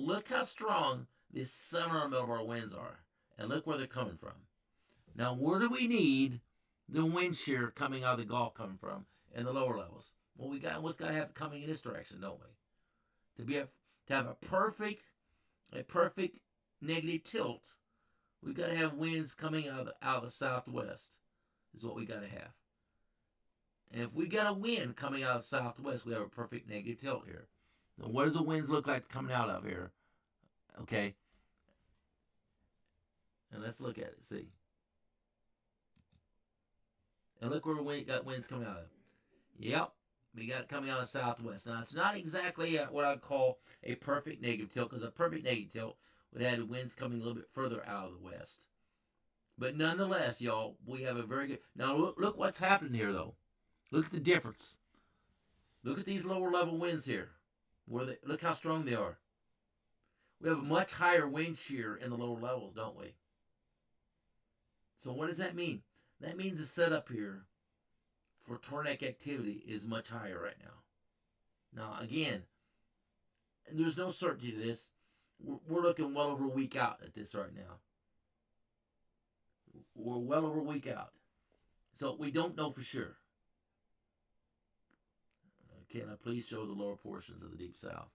look how strong these summer millibar winds are. And look where they're coming from. Now, where do we need the wind shear coming out of the Gulf coming from in the lower levels? Well, what's got to have coming in this direction, don't we? To have a perfect negative tilt, we've got to have winds coming out of the southwest. Is what we got to have. And if we got a wind coming out of the southwest, we have a perfect negative tilt here. Now, what does the winds look like coming out of here? Okay. And let's look at it. See. And look where we got winds coming out of. Yep. We got it coming out of the southwest. Now, it's not exactly what I call a perfect negative tilt, because a perfect negative tilt would have winds coming a little bit further out of the west. But nonetheless, y'all, we have a very good... Now, look what's happening here, though. Look at the difference. Look at these lower level winds here. Look how strong they are. We have a much higher wind shear in the lower levels, don't we? So what does that mean? That means the setup here for tornadic activity is much higher right now. Now, again, there's no certainty to this. We're looking well over a week out at this right now. We're well over a week out. So we don't know for sure. Can I please show the lower portions of the Deep South?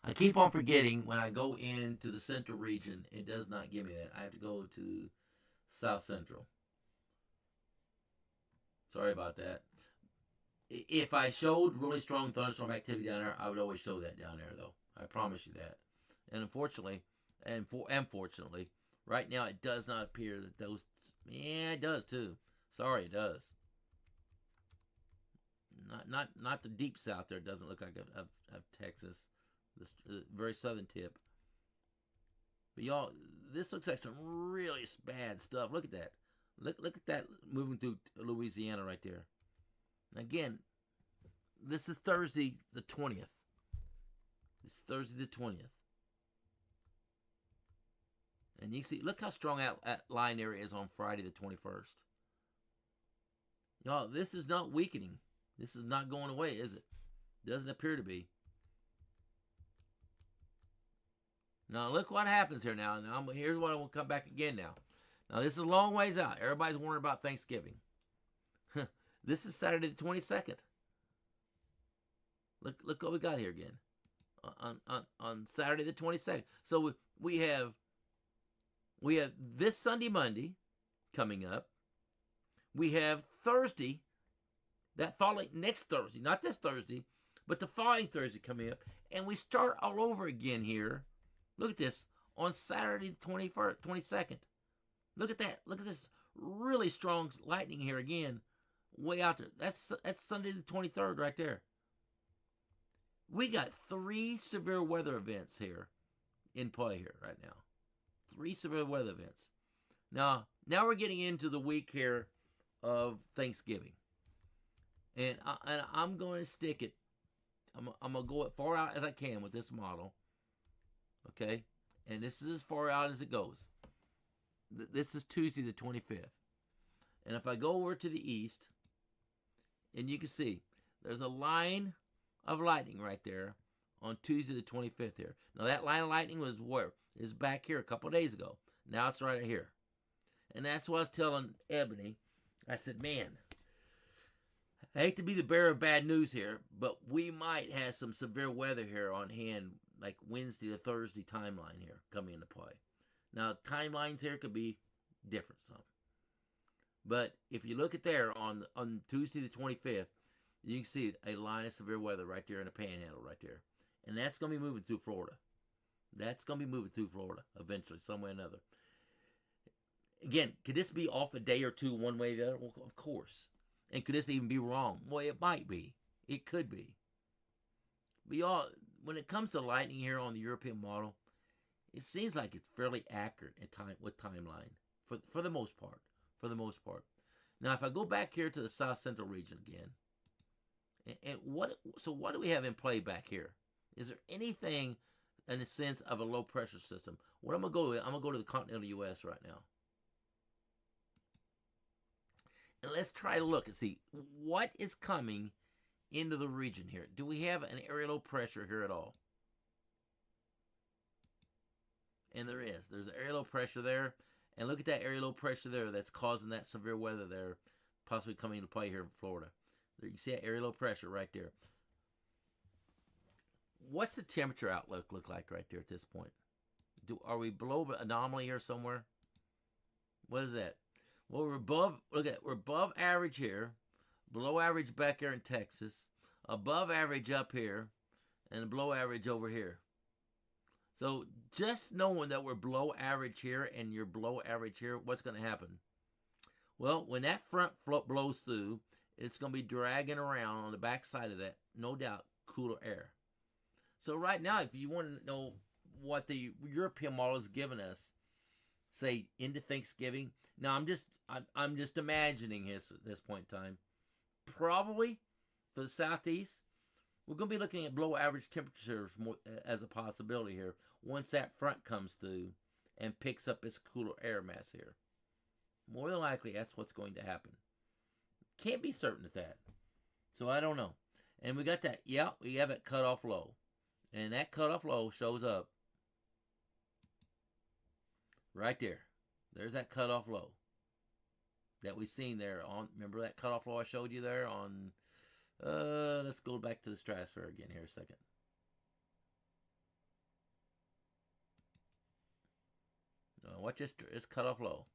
I keep on forgetting when I go into the central region, it does not give me that. I have to go to South Central. Sorry about that. If I showed really strong thunderstorm activity down there, I would always show that down there, though. I promise you that. And unfortunately, fortunately, right now it does not appear that those... Yeah, it does too. Sorry, it does. Not the Deep South there. It doesn't look like of Texas. The very southern tip. But y'all, this looks like some really bad stuff. Look at that. Look at that moving through Louisiana right there. Again, this is Thursday the 20th. This is Thursday the 20th. And you can see, look how strong that line area is on Friday the 21st. Y'all, this is not weakening. This is not going away, is it? Doesn't appear to be. Now, look what happens here now. Here's what I will come back again now. Now, this is a long ways out. Everybody's wondering about Thanksgiving. This is Saturday the 22nd. Look what we got here again. On Saturday the 22nd. So we have this Sunday, Monday coming up. We have Thursday, that following next Thursday, not this Thursday, but the following Thursday coming up. And we start all over again here. Look at this. On Saturday the 21st, 22nd. Look at that. Look at this really strong lightning here again. Way out there. That's Sunday the 23rd right there. We got 3 severe weather events here in play here right now. 3 severe weather events. Now we're getting into the week here of Thanksgiving. And I'm going to stick it. I'm going to go as far out as I can with this model. Okay? And this is as far out as it goes. This is Tuesday the 25th. And if I go over to the east, and you can see, there's a line of lightning right there on Tuesday the 25th here. Now that line of lightning was where? Is back here a couple of days ago. Now it's right here. And that's what I was telling Ebony. I said, man, I hate to be the bearer of bad news here, but we might have some severe weather here on hand, like Wednesday to Thursday timeline here coming into play. Now, timelines here could be different some. But if you look at there on Tuesday the 25th, you can see a line of severe weather right there in the panhandle right there. And that's going to be moving through Florida. That's going to be moving through Florida eventually, some way or another. Again, could this be off a day or two one way or the other? Well, of course. And could this even be wrong? Well, it might be. It could be. But y'all, when it comes to lightning here on the European model, it seems like it's fairly accurate with timeline for the most part. For the most part. Now, if I go back here to the South Central region again, and what do we have in play back here? Is there anything in the sense of a low pressure system? What I'm gonna go to the continental U.S. right now, and let's try to look and see what is coming into the region here. Do we have an area low pressure here at all? And there is. There's area low pressure there. And look at that area low pressure there that's causing that severe weather there, possibly coming into play here in Florida. There, you see that area low pressure right there. What's the temperature outlook look like right there at this point? Are we below anomaly here somewhere? What is that? Well, we're above. Look at, we're above average here, below average back here in Texas, above average up here, and below average over here. So just knowing that we're below average here and you're below average here, what's going to happen? Well, when that front blows through, it's going to be dragging around on the back side of that, no doubt, cooler air. So right now, if you want to know what the European model is giving us, say into Thanksgiving. Now I'm just imagining this at this point in time. Probably for the Southeast, we're going to be looking at below average temperatures more, as a possibility here once that front comes through and picks up its cooler air mass here. More than likely, that's what's going to happen. Can't be certain of that. So I don't know. And we got that. Yeah, we have it cutoff low. And that cutoff low shows up right there. There's that cutoff low that we seen there on. Remember that cutoff low I showed you there on. Let's go back to the stratosphere again here a second. Watch this. It's cutoff low.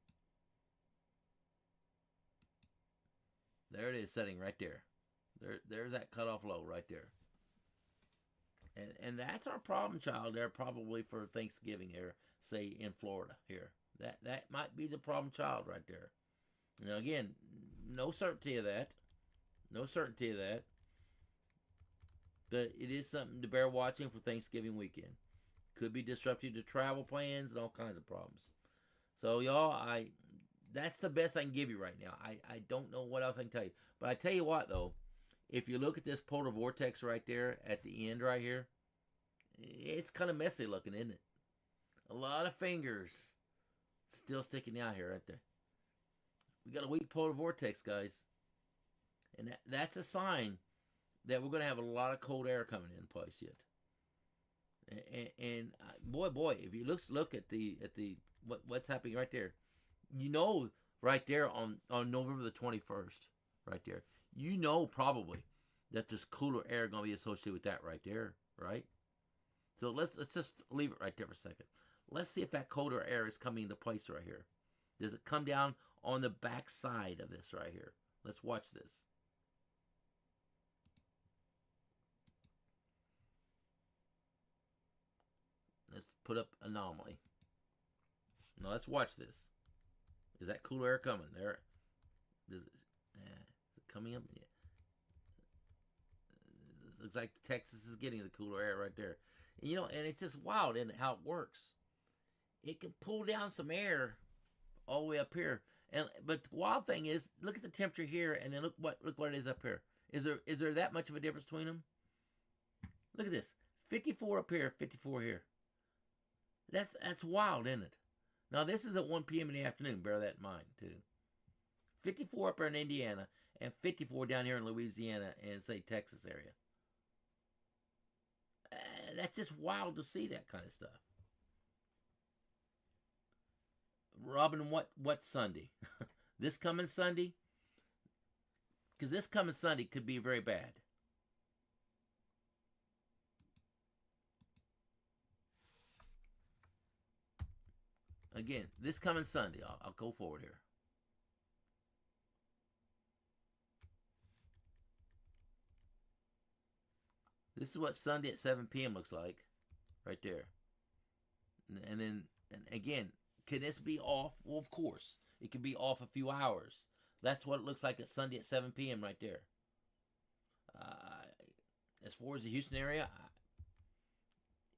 There it is, setting right there. There's that cutoff low right there. And that's our problem child there, probably for Thanksgiving here, say in Florida here. That might be the problem child right there. Now again, no certainty of that. No certainty of that. But it is something to bear watching for Thanksgiving weekend. Could be disruptive to travel plans and all kinds of problems. So y'all, that's the best I can give you right now. I don't know what else I can tell you. But I tell you what though, if you look at this polar vortex right there at the end right here, it's kind of messy looking, isn't it? A lot of fingers still sticking out here right there. We got a weak polar vortex, guys. And that's a sign that we're going to have a lot of cold air coming in place yet. And boy, if you look at what's happening right there, you know right there on November the 21st, right there, you know probably that there's cooler air going to be associated with that right there, right? So let's just leave it right there for a second. Let's see if that colder air is coming into place right here. Does it come down on the back side of this right here? Let's watch this. Let's put up anomaly. Now let's watch this. Is that cooler air coming? There. Is it coming up? Yeah. It looks like Texas is getting the cooler air right there. And, and it's just wild, isn't it, how it works. It can pull down some air all the way up here. But the wild thing is, look at the temperature here, and then look what it is up here. Is there that much of a difference between them? Look at this. 54 up here, 54 here. That's wild, isn't it? Now, this is at 1 p.m. in the afternoon. Bear that in mind, too. 54 up here in Indiana, and 54 down here in Louisiana and, say, Texas area. That's just wild to see that kind of stuff. Robin, what Sunday? This coming Sunday? Because this coming Sunday could be very bad. Again, this coming Sunday, I'll go forward here. This is what Sunday at 7 p.m. looks like, right there. And then, again, can this be off? Well, of course. It can be off a few hours. That's what it looks like at Sunday at 7 p.m. right there. As far as the Houston area,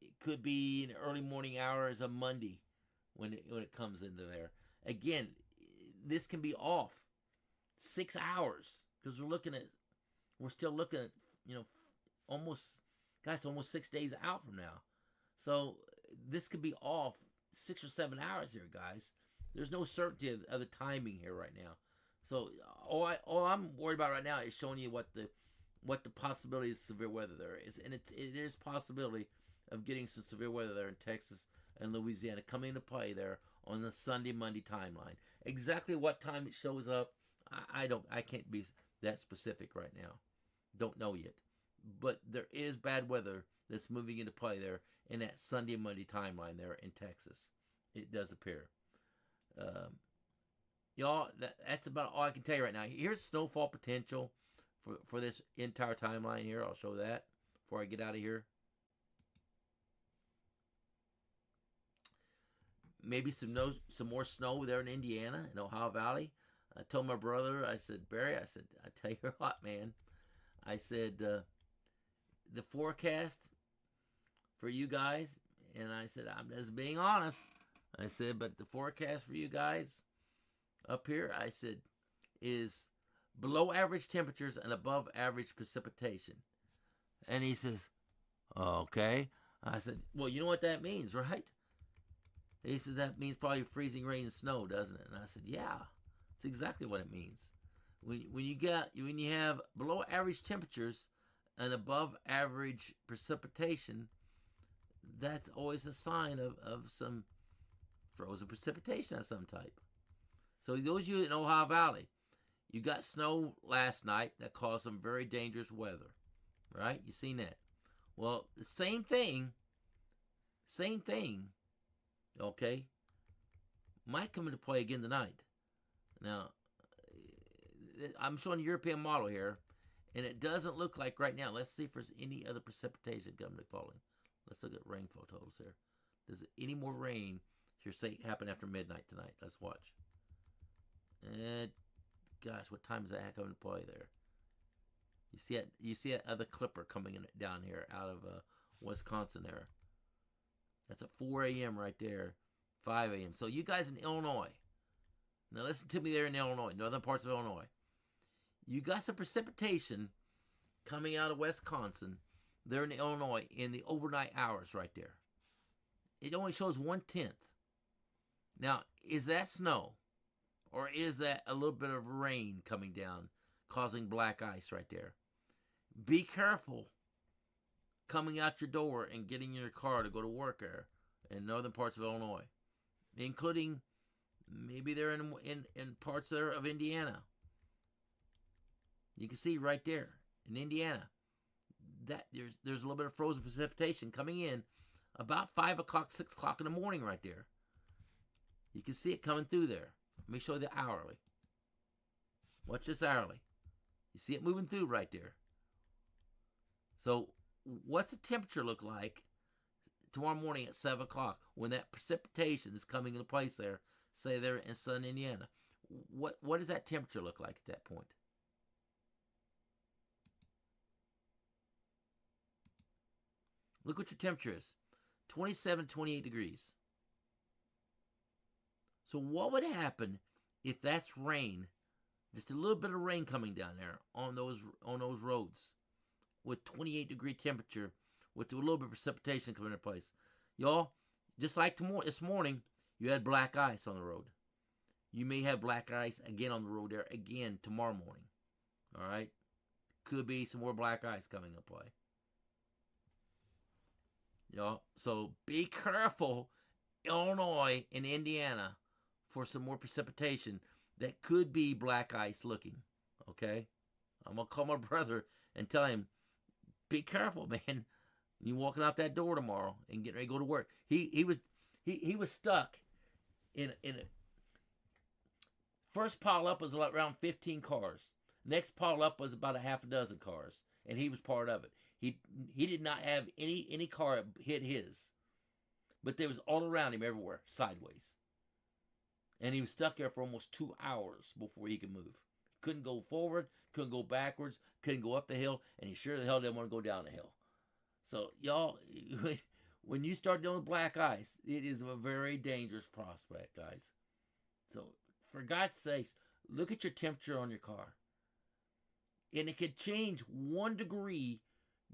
it could be in the early morning hours of Monday when it comes into there. Again, this can be off 6 hours because we're still looking at, almost 6 days out from now. So this could be off 6 or 7 hours here, guys. There's no certainty of the timing here right now. So all I'm worried about right now is showing you what what the possibility of severe weather there is, and it is possibility of getting some severe weather there in Texas and Louisiana coming into play there on the Sunday Monday timeline. Exactly what time it shows up, I can't be that specific right now. Don't know yet, but there is bad weather that's moving into play there in that Sunday Monday timeline there in Texas. It does appear. Y'all, that's about all I can tell you right now. Here's snowfall potential for this entire timeline here. I'll show that before I get out of here. Maybe some more snow there in Indiana and Ohio Valley. I told my brother, I said, Barry, I tell you what, man. I said, the forecast for you guys, and I said, I'm just being honest. I said, but the forecast for you guys up here, I said, is below average temperatures and above average precipitation. And he says, okay. I said, well, you know what that means, right? He said, that means probably freezing rain and snow, doesn't it? And I said, yeah, that's exactly what it means. When you have below average temperatures and above average precipitation, that's always a sign of some frozen precipitation of some type. So those of you in Ohio Valley, you got snow last night that caused some very dangerous weather, right? You seen that? Well, the same thing, okay, might come into play again tonight. Now, I'm showing a European model here, and it doesn't look like right now. Let's see if there's any other precipitation coming to falling. Let's look at rainfall totals here. Does any more rain here say happen after midnight tonight? Let's watch. And gosh, what time is that coming to play there? You see that other clipper coming in down here out of Wisconsin there. That's at 4 a.m. right there, 5 a.m. So you guys in Illinois, now listen to me there in Illinois, northern parts of Illinois. You got some precipitation coming out of Wisconsin there in Illinois in the overnight hours right there. It only shows 1/10. Now, is that snow? Or is that a little bit of rain coming down, causing black ice right there? Be careful coming out your door and getting in your car to go to work there in northern parts of Illinois, including maybe they're in parts there of Indiana. You can see right there in Indiana that there's a little bit of frozen precipitation coming in about 5 o'clock, 6 o'clock in the morning right there. You can see it coming through there. Let me show you the hourly. Watch this hourly. You see it moving through right there. So what's the temperature look like tomorrow morning at 7 o'clock when that precipitation is coming into place there, say there in southern Indiana? What does that temperature look like at that point? Look what your temperature is. 27, 28 degrees. So what would happen if that's rain, just a little bit of rain coming down there on those roads with 28-degree temperature with a little bit of precipitation coming into place? Y'all, just like this morning, you had black ice on the road. You may have black ice again on the road there again tomorrow morning. All right? Could be some more black ice coming into play. Y'all, so be careful, Illinois and Indiana, for some more precipitation that could be black ice looking. Okay? I'm going to call my brother and tell him, be careful, man. You walking out that door tomorrow and getting ready to go to work. He was stuck in a first pile up was around 15 cars. Next pile up was about a half a dozen cars, and he was part of it. He did not have any car hit his, but there was all around him everywhere, sideways. And he was stuck there for almost 2 hours before he could move. Couldn't go forward, couldn't go backwards, couldn't go up the hill, and he sure the hell didn't want to go down the hill. So, y'all, when you start dealing with black ice, it is a very dangerous prospect, guys. So, for God's sakes, look at your temperature on your car. And it could change 1 degree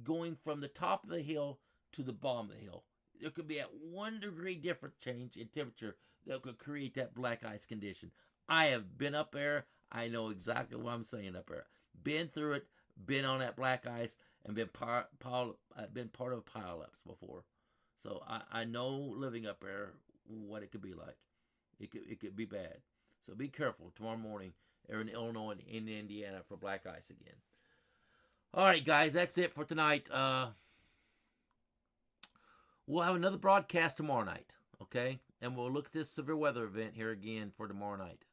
going from the top of the hill to the bottom of the hill. There could be a 1 degree different change in temperature that could create that black ice condition. I have been up there. I know exactly what I'm saying up there. Been through it. been on that black ice and been part of pileups before. So I know living up there what it could be like. It could be bad. So be careful tomorrow morning or in Illinois and in Indiana for black ice again. All right, guys, that's it for tonight. We'll have another broadcast tomorrow night, okay? And we'll look at this severe weather event here again for tomorrow night.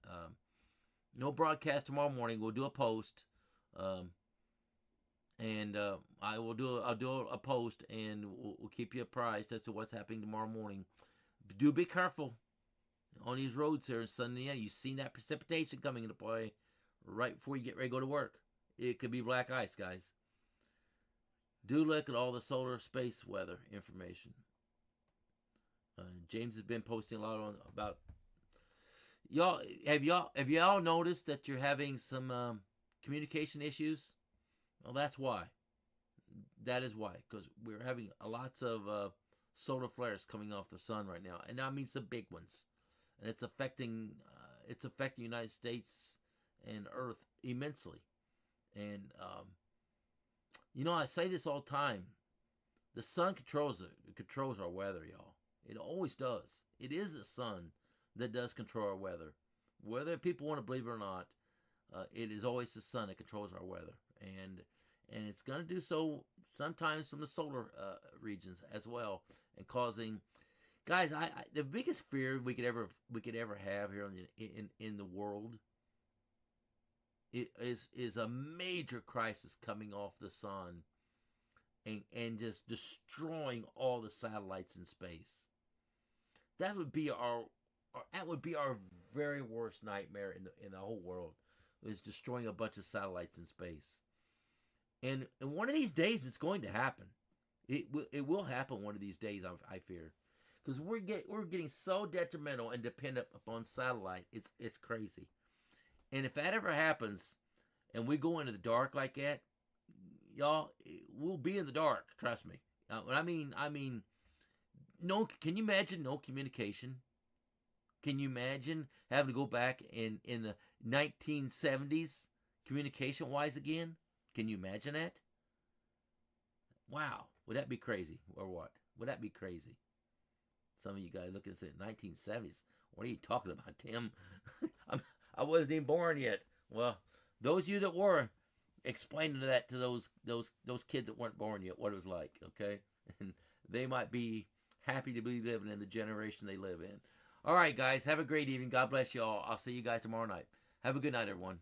No broadcast tomorrow morning. We'll do a post, and I'll do a post, and we'll keep you apprised as to what's happening tomorrow morning. Do be careful on these roads here in Southern Indiana. You've seen that precipitation coming into play right before you get ready to go to work. It could be black ice, guys. Do look at all the solar space weather information. James has been posting a lot about y'all. Have y'all noticed that you're having some communication issues? Well, that's why. That is why, because we're having lots of solar flares coming off the sun right now, and I mean some big ones, and it's affecting the United States and Earth immensely. And I say this all the time. The sun controls our weather, y'all. It always does. It is the sun that does control our weather. Whether people want to believe it or not, it is always the sun that controls our weather. And it's going to do so sometimes from the solar regions as well, and causing, guys, the biggest fear we could ever have here in the world is a major crisis coming off the sun and just destroying all the satellites in space. That would be our very worst nightmare in the whole world, is destroying a bunch of satellites in space. And one of these days it's going to happen. It will happen one of these days, I fear, because we're getting so detrimental and dependent upon satellite. It's crazy. And if that ever happens, and we go into the dark like that, y'all, we'll be in the dark. Trust me. I mean, no. Can you imagine no communication? Can you imagine having to go back in the 1970s, communication-wise again? Can you imagine that? Wow, would that be crazy or what? Would that be crazy? Some of you guys looking at it, 1970s. What are you talking about, Tim? I wasn't even born yet. Well, those of you that were, explaining that to those kids that weren't born yet, what it was like, okay? And they might be happy to be living in the generation they live in. All right, guys, have a great evening. God bless you all. I'll see you guys tomorrow night. Have a good night, everyone.